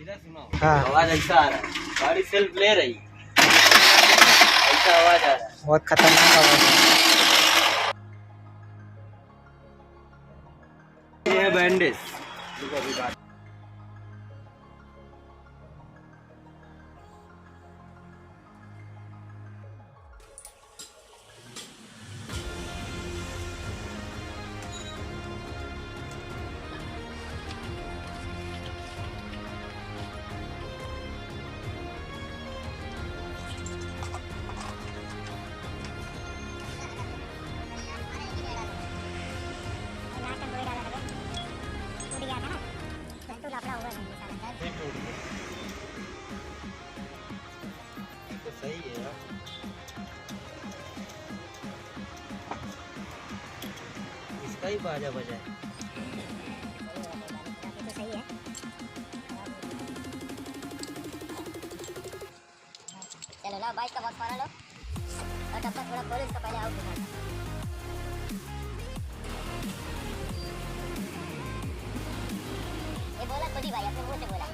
हाँ आवाज ऐसा आ रहा है, गाड़ी सेल्फ ले रही, ऐसा आवाज आ रहा है। बहुत खतरनाक आवाज है। ये है बैंडेज। तो सही है यार, इसका ही बाजा बजा है। चलो लो बाइक का बॉक्स मारा लो और तब तक थोड़ा खोलो इसका पहले आउट दिखा। ये बोला खुद ही भाई अपने मुंह से बोला।